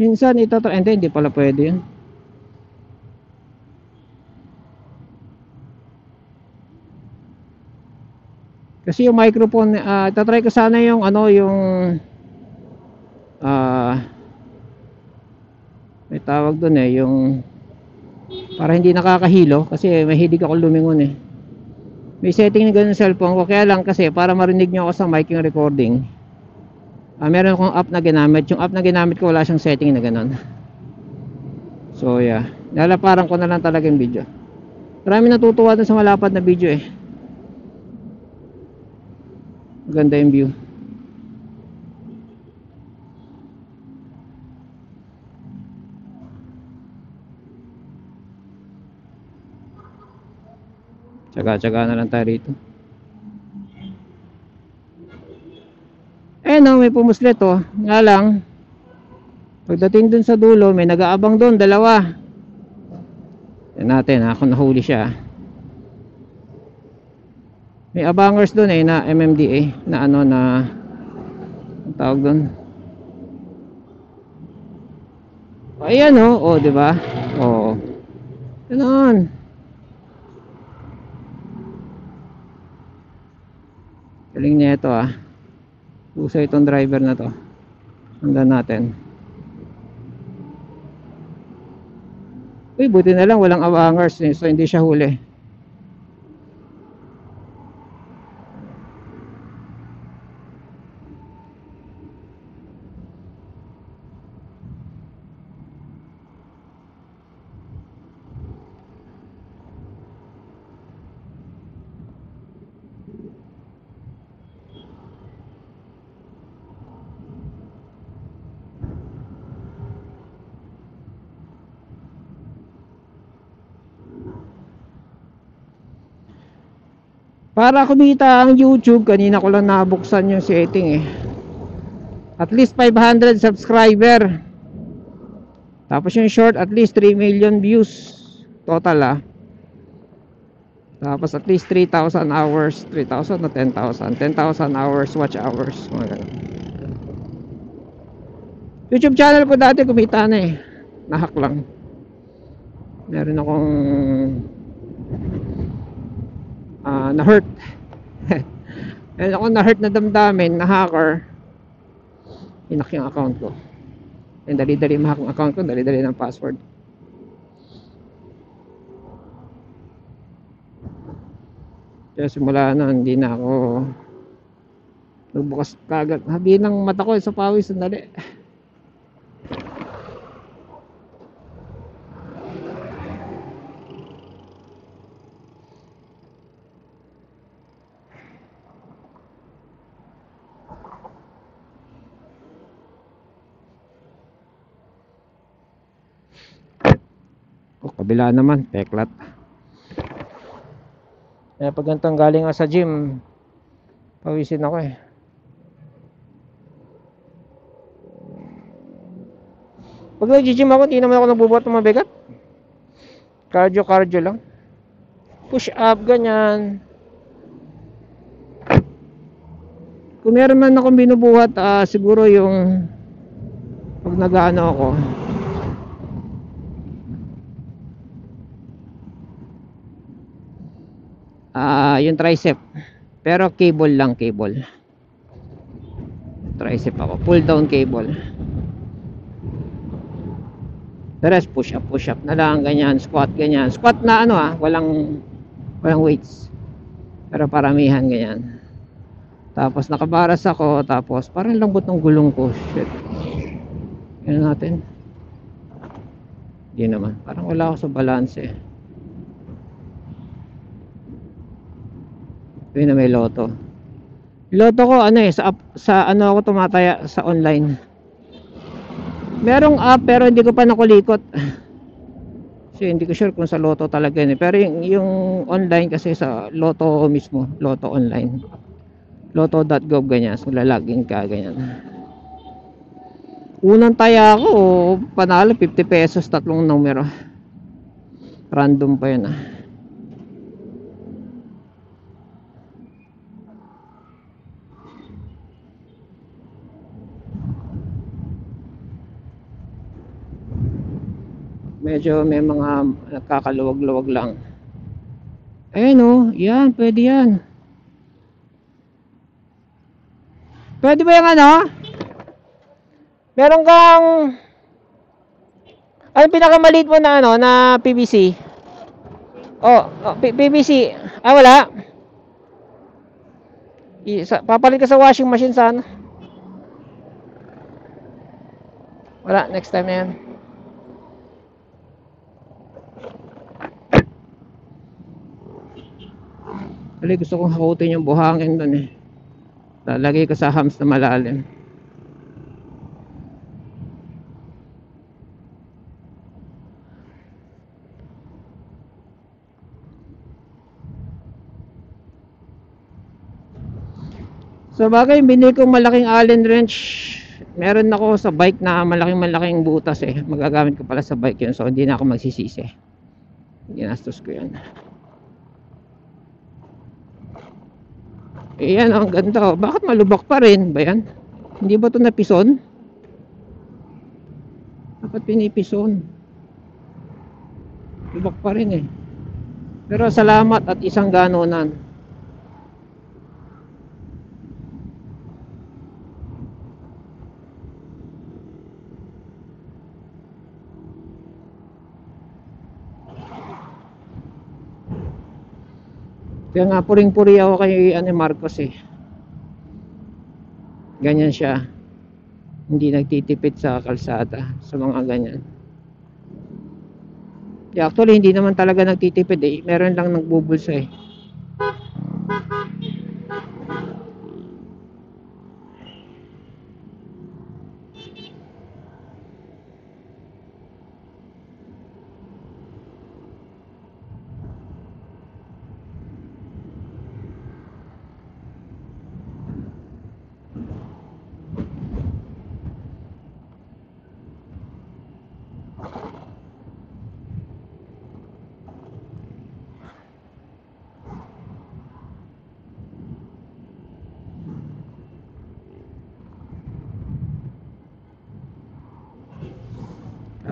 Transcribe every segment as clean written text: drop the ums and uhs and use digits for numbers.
Minsan ito, hindi pala pwede yun. Kasi yung microphone, itatry ko sana yung ano, yung may tawag doon yung para hindi nakakahilo, kasi mahilig ako lumingon May setting na ganun sa cellphone ko, kaya lang kasi para marinig nyo ako sa mic yung recording. Meron akong app na ginamit. Yung app na ginamit ko wala siyang setting na ganun. So yeah, lalaparan ko na lang talaga yung video. Marami natutuwa dun sa malapad na video Maganda yung view. Tsaga-tsaga na lang tayo rito. May pumuslit Nga lang, pagdating dun sa dulo, may nag-aabang dun, dalawa. Yan natin kung nahuli siya. May abangers dun na MMDA na ano na ang tawag dun. Ayan di ba? Ganon. Galing niya ito Uso itong driver na to. Sundan natin. Uy, buti na lang walang abangers so hindi siya huli. Para kumita ang YouTube, kanina ko lang nabuksan yung setting At least 500 subscriber. Tapos yung short, at least 3 million views total Tapos at least 3,000 hours, 3,000 na 10,000, 10,000 hours watch hours, mga ganun. YouTube channel ko dati kumita na Nahack lang. Meron akong na-hurt. Meron akong na-hurt na damdamin na hacker. Hinak yung account ko. Dali-dali mahack ang account ko, dali-dali ng password. Kaya simula na, hindi na ako nagbukas kagad. Habi ng mata ko sa pawis, sandali. Kabila naman, peklat. Kaya pag ganitong galing sa gym, pawisin ako Pag nag-gym ako, hindi naman ako nagbubuhat ng mabigat. Cardio lang. Push up, ganyan. Kung meron man akong binubuhat, siguro yung pag nag-ano ako, yung tricep. Pero cable lang, cable. Tricep ako, pull down cable. The rest push up na lang, ganyan, squat ganyan. Squat na walang weights. Pero paramihan ganyan. Tapos nakabaras ako, tapos parang lambot ng gulong ko. Shit. Yan natin. Hindi naman, parang wala ako sa balance Yun na may loto. Loto ko sa ano ako tumataya sa online. Merong app pero hindi ko pa nakulikot. Kasi hindi ko sure kung sa loto talaga pero yung online kasi sa loto mismo, loto online. Loto.gov ganyan, so lalagin ka ganyan. Unang taya ko panalo 50 pesos, tatlong numero. Random pa yun Medyo may mga nagkakaluwag-luwag lang. Ayun oh, yan, pwede yan. Pwede ba yung ano? Meron kang, ay pinakamaliit mo na ano, na PVC. PVC. Ah, wala. Papalit ka sa washing machine sana. Wala, next time na yan. Dali, gusto kong hakutin yung buhangin doon eh. Lalagay ko sa hams na malalim. Sa bagay, binili kong malaking Allen wrench. Meron ako sa bike na malaking butas eh. Magagamit ko pala sa bike yun. So hindi na ako magsisisi. Ginastos ko yan. Eh yan, ang ganda oh. Bakit malubak pa rin ba yan? Hindi ba ito napison? Dapat pinipison. Lubak pa rin eh. Pero salamat at isang ganonan. Kaya nga puring-puri ako kay Marcos eh. Ganyan siya. Hindi nagtitipid sa kalsada sa mga ganyan. Actually hindi naman talaga nagtitipid eh. Meron lang nagbubulsa eh.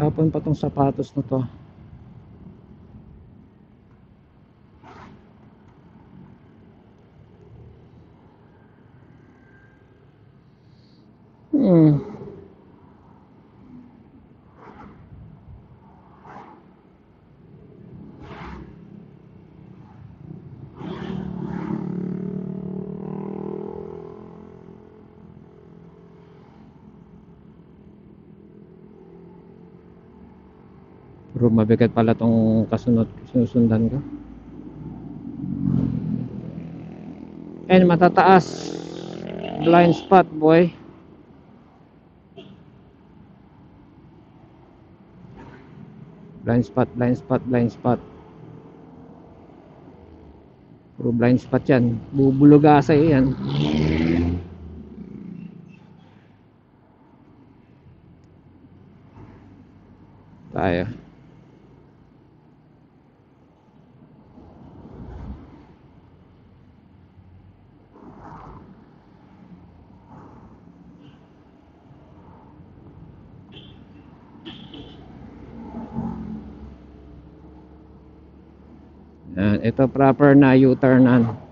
Hapon pa tong sapatos na to. Pero mabigat pala tong sinusundan ko. And matataas. Blind spot boy. Blind spot. Puro blind spot yan. Bubulugasa yan. Tayo. Ito proper na U-turnan.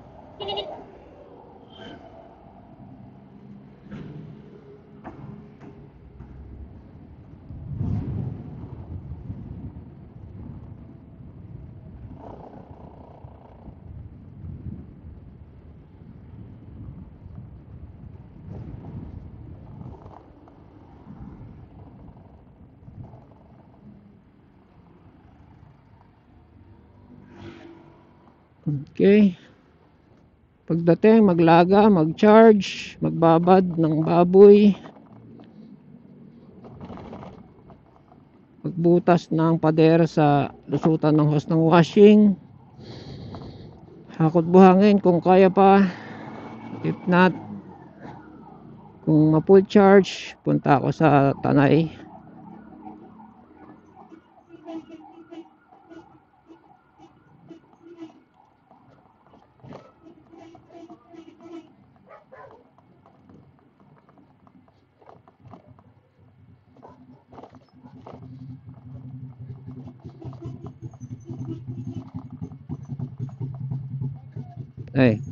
Okay. Pagdating, maglaga, mag-charge, magbabad ng baboy, magbutas ng pader sa lusutan ng hose ng washing, hakot buhangin kung kaya pa, if not, kung ma-full charge, punta ako sa Tanay. Ay.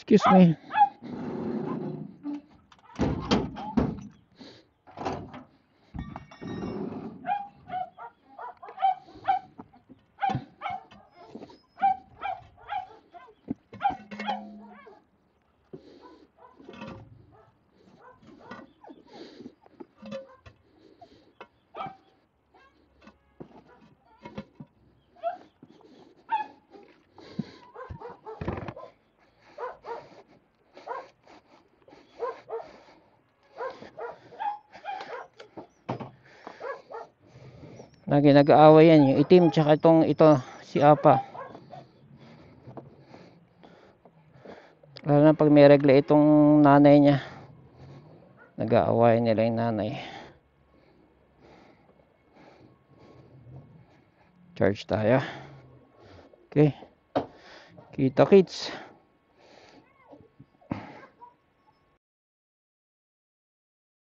Excuse me. Lagi nag-aaway yan, yung itim tsaka ito si Apa. Lalo na pag may regla itong nanay niya. Nag-aaway nila yung nanay. Charge tayo. Okay. Kita kits.